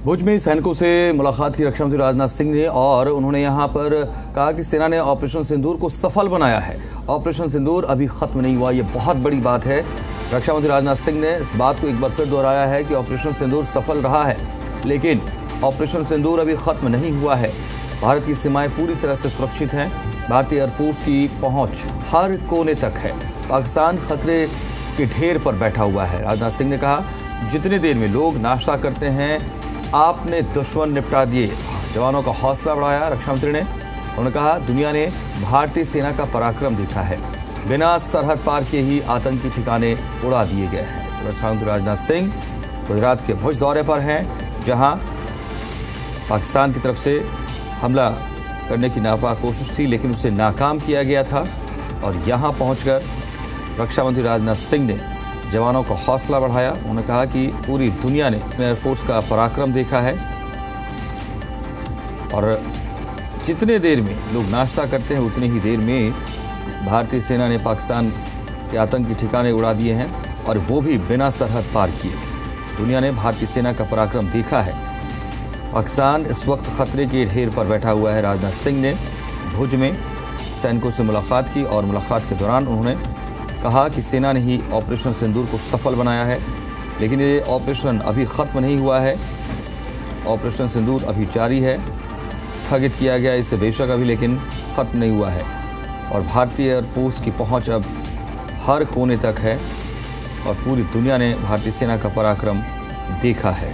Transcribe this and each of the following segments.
भुज में सैनिकों से मुलाकात की रक्षा मंत्री राजनाथ सिंह ने, और उन्होंने यहां पर कहा कि सेना ने ऑपरेशन सिंदूर को सफल बनाया है। ऑपरेशन सिंदूर अभी खत्म नहीं हुआ, ये बहुत बड़ी बात है। रक्षा मंत्री राजनाथ सिंह ने इस बात को एक बार फिर दोहराया है कि ऑपरेशन सिंदूर सफल रहा है, लेकिन ऑपरेशन सिंदूर अभी खत्म नहीं हुआ है। भारत की सीमाएं पूरी तरह से सुरक्षित हैं। भारतीय एयरफोर्स की पहुंच हर कोने तक है। पाकिस्तान खतरे के ढेर पर बैठा हुआ है। राजनाथ सिंह ने कहा, जितनी देर में लोग नाश्ता करते हैं आपने दुश्मन निपटा दिए। जवानों का हौसला बढ़ाया रक्षा मंत्री ने। उन्होंने कहा, दुनिया ने भारतीय सेना का पराक्रम देखा है। बिना सरहद पार किए ही आतंकी ठिकाने उड़ा दिए गए हैं। रक्षा मंत्री राजनाथ सिंह गुजरात के भुज दौरे पर हैं, जहां पाकिस्तान की तरफ से हमला करने की नापाक कोशिश थी, लेकिन उसे नाकाम किया गया था। और यहां पहुंचकर रक्षा मंत्री राजनाथ सिंह ने जवानों का हौसला बढ़ाया। उन्होंने कहा कि पूरी दुनिया ने एयरफोर्स का पराक्रम देखा है, और जितने देर में लोग नाश्ता करते हैं उतनी ही देर में भारतीय सेना ने पाकिस्तान के आतंकी ठिकाने उड़ा दिए हैं, और वो भी बिना सरहद पार किए। दुनिया ने भारतीय सेना का पराक्रम देखा है। पाकिस्तान इस वक्त खतरे के ढेर पर बैठा हुआ है। राजनाथ सिंह ने भुज में सैनिकों से मुलाकात की, और मुलाकात के दौरान उन्होंने कहा कि सेना ने ही ऑपरेशन सिंदूर को सफल बनाया है, लेकिन ये ऑपरेशन अभी ख़त्म नहीं हुआ है। ऑपरेशन सिंदूर अभी जारी है, स्थगित किया गया इसे बेशक अभी, लेकिन ख़त्म नहीं हुआ है। और भारतीय एयरफोर्स की पहुंच अब हर कोने तक है, और पूरी दुनिया ने भारतीय सेना का पराक्रम देखा है।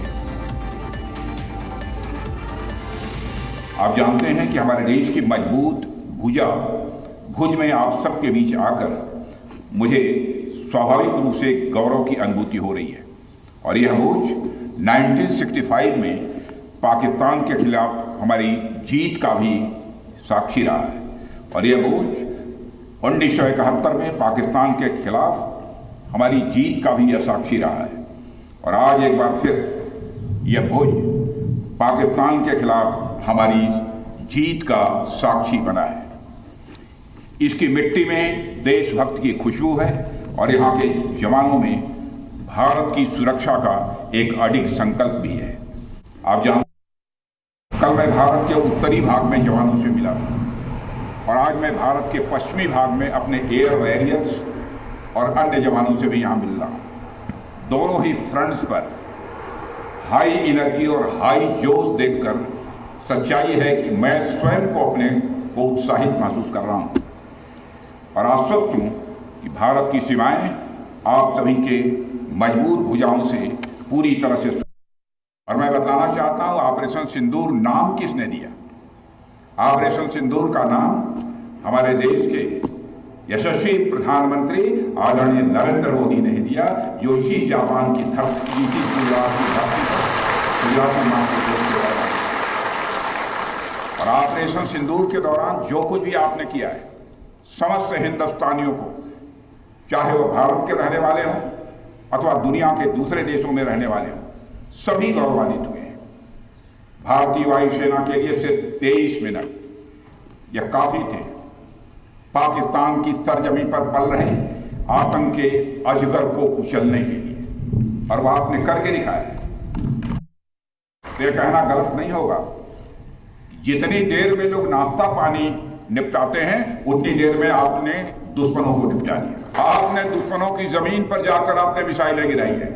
आप जानते हैं कि हमारे देश की मजबूत भुजा भुज में आप सबके बीच आकर मुझे स्वाभाविक रूप से गौरव की अनुभूति हो रही है। और यह भुज 1965 में पाकिस्तान के खिलाफ हमारी जीत का भी साक्षी रहा है, और यह भुज 1971 में पाकिस्तान के खिलाफ हमारी जीत का भी यह साक्षी रहा है। और आज एक बार फिर यह भुज पाकिस्तान के खिलाफ हमारी जीत का साक्षी बना है। इसकी मिट्टी में देशभक्त की खुशबू है, और यहाँ के जवानों में भारत की सुरक्षा का एक अडिग संकल्प भी है। आप जानते, कल मैं भारत के उत्तरी भाग में जवानों से मिला था, और आज मैं भारत के पश्चिमी भाग में अपने एयर वॉरियर्स और अन्य जवानों से भी यहाँ मिल रहा हूँ। दोनों ही फ्रंट्स पर हाई एनर्जी और हाई जोश देखकर सच्चाई है कि मैं स्वयं को अपने को उत्साहित महसूस कर रहा हूँ, और आश्वस्त हूँ कि भारत की सीमाएं आप सभी के मजबूत भुजाओं से पूरी तरह से। और मैं बताना चाहता हूँ, ऑपरेशन सिंदूर नाम किसने दिया? ऑपरेशन सिंदूर का नाम हमारे देश के यशस्वी प्रधानमंत्री आदरणीय नरेंद्र मोदी ने दिया, जो इसी जापान की धरती, इसी गुजरात की धरती पर गुजराती मां के। और ऑपरेशन सिंदूर के दौरान जो कुछ भी आपने किया है, समस्त हिंदुस्तानियों को, चाहे वो भारत के रहने वाले हों अथवा दुनिया के दूसरे देशों में रहने वाले हों, सभी गौरवान्वित हुए हैं। भारतीय वायुसेना के लिए सिर्फ 23 मिनट यह काफी थे पाकिस्तान की सरजमी पर पल रहे आतंक के अजगर को कुचलने के लिए, और वह आपने करके दिखाया है। यह कहना गलत नहीं होगा, जितनी देर में लोग नाश्ता पानी निपटाते हैं उतनी देर में आपने दुश्मनों को निपटा दिया। आपने दुश्मनों की जमीन पर जाकर आपने मिसाइलें गिराई है।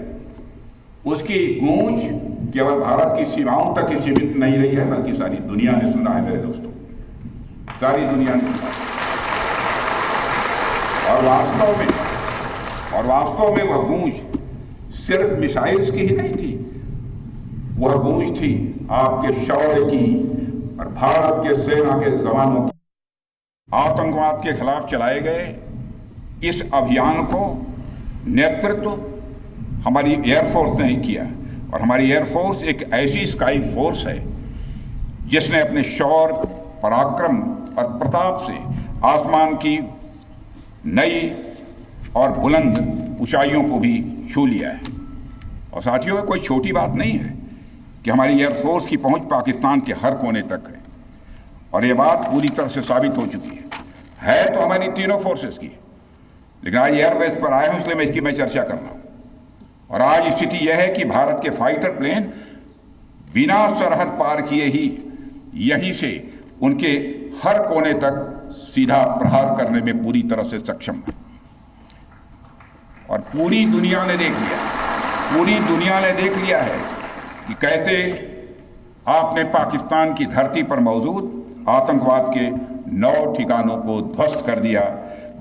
उसकी गूंज केवल भारत की सीमाओं तक ही सीमित नहीं रही है, बल्कि सारी दुनिया ने सुना है मेरे दोस्तों, सारी दुनिया ने सुना। और वास्तव में वह गूंज सिर्फ मिसाइल्स की ही नहीं थी, वह गूंज थी आपके शौर्य की और भारत के सेना के जवानों की। आतंकवाद के खिलाफ चलाए गए इस अभियान को नेतृत्व हमारी एयरफोर्स ने ही किया, और हमारी एयरफोर्स एक ऐसी स्काई फोर्स है जिसने अपने शौर्य, पराक्रम और प्रताप से आसमान की नई और बुलंद ऊंचाइयों को भी छू लिया है। और साथियों, कोई छोटी बात नहीं है कि हमारी एयरफोर्स की पहुंच पाकिस्तान के हर कोने तक है, और ये बात पूरी तरह से साबित हो चुकी है तो हमारी तीनों फोर्सेस की, लेकिन आज एयरबेस पर आए हूं इसलिए मैं चर्चा कर रहा हूं। और आज स्थिति यह है कि भारत के फाइटर प्लेन बिना सरहद पार किए ही यहीं से उनके हर कोने तक सीधा प्रहार करने में पूरी तरह से सक्षम है। और पूरी दुनिया ने देख लिया है कि कैसे आपने पाकिस्तान की धरती पर मौजूद आतंकवाद के 9 ठिकानों को ध्वस्त कर दिया।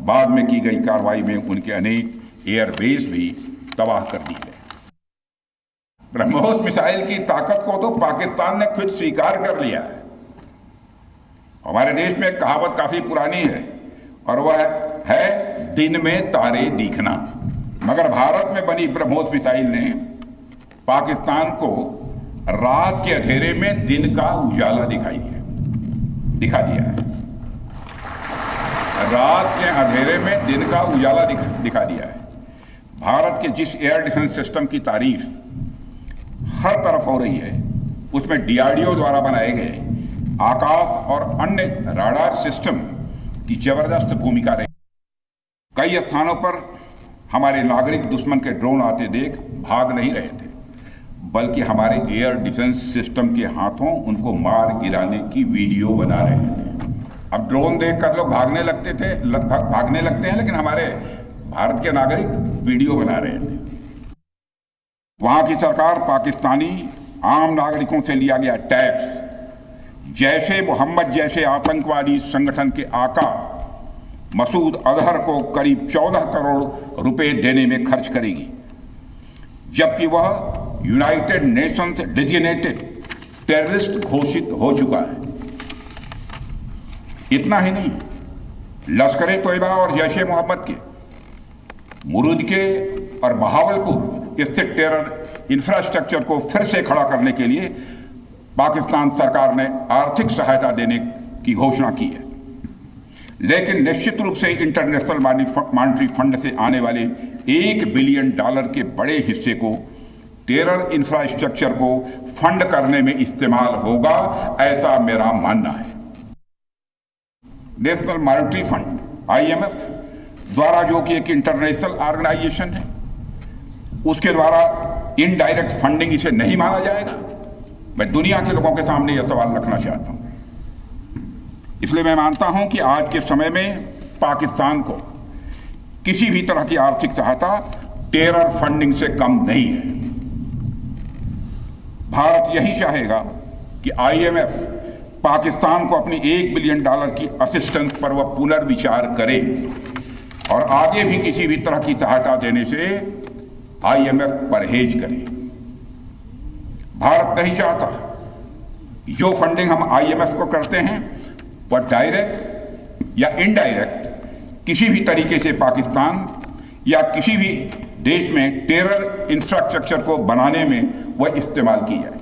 बाद में की गई कार्रवाई में उनके अनेक एयरबेस भी तबाह कर दिए। ब्रह्मोस मिसाइल की ताकत को तो पाकिस्तान ने खुद स्वीकार कर लिया है। हमारे देश में एक कहावत काफी पुरानी है और वह है दिन में तारे दिखना। मगर भारत में बनी ब्रह्मोस मिसाइल ने पाकिस्तान को रात के अंधेरे में दिन का उजाला दिखा दिया है। रात के अंधेरे में दिन का उजाला दिखा दिया है। भारत के जिस एयर डिफेंस सिस्टम की तारीफ हर तरफ हो रही है, उसमें डीआरडीओ द्वारा बनाए गए आकाश और अन्य राडार सिस्टम की जबरदस्त भूमिका रही। कई स्थानों पर हमारे नागरिक दुश्मन के ड्रोन आते देख भाग नहीं रहे थे, बल्कि हमारे एयर डिफेंस सिस्टम के हाथों उनको मार गिराने की वीडियो बना रहे थे। अब ड्रोन देखकर लोग भागने लगते हैं, लेकिन हमारे भारत के नागरिक वीडियो बना रहे थे। वहां की सरकार पाकिस्तानी आम नागरिकों से लिया गया टैक्स जैशे मोहम्मद जैसे आतंकवादी संगठन के आका मसूद अजहर को करीब 14 करोड़ रुपए देने में खर्च करेगी, जबकि वह यूनाइटेड नेशंस डेजिग्नेटेड टेररिस्ट घोषित हो चुका है। इतना ही नहीं, लश्कर-ए-तोयबा और जैशे मोहम्मद के मुरुद के और बहावलपुर स्थित टेरर इंफ्रास्ट्रक्चर को फिर से खड़ा करने के लिए पाकिस्तान सरकार ने आर्थिक सहायता देने की घोषणा की है। लेकिन निश्चित रूप से इंटरनेशनल मॉनेटरी फंड से आने वाले $1 बिलियन के बड़े हिस्से को टेरर इंफ्रास्ट्रक्चर को फंड करने में इस्तेमाल होगा, ऐसा मेरा मानना है। नेशनल मॉनेटरी फंड IMF द्वारा, जो कि एक इंटरनेशनल ऑर्गेनाइजेशन है, उसके द्वारा इनडायरेक्ट फंडिंग इसे नहीं माना जाएगा। मैं दुनिया के लोगों के सामने यह सवाल रखना चाहता हूं। इसलिए मैं मानता हूं कि आज के समय में पाकिस्तान को किसी भी तरह की आर्थिक सहायता टेरर फंडिंग से कम नहीं है। भारत यही चाहेगा कि IMF पाकिस्तान को अपनी $1 बिलियन की असिस्टेंस पर वह पुनर्विचार करे और आगे भी किसी भी तरह की सहायता देने से IMF परहेज करे। भारत नहीं चाहता जो फंडिंग हम IMF को करते हैं वह डायरेक्ट या इनडायरेक्ट किसी भी तरीके से पाकिस्तान या किसी भी देश में टेरर इंफ्रास्ट्रक्चर को बनाने में वह इस्तेमाल की जाए।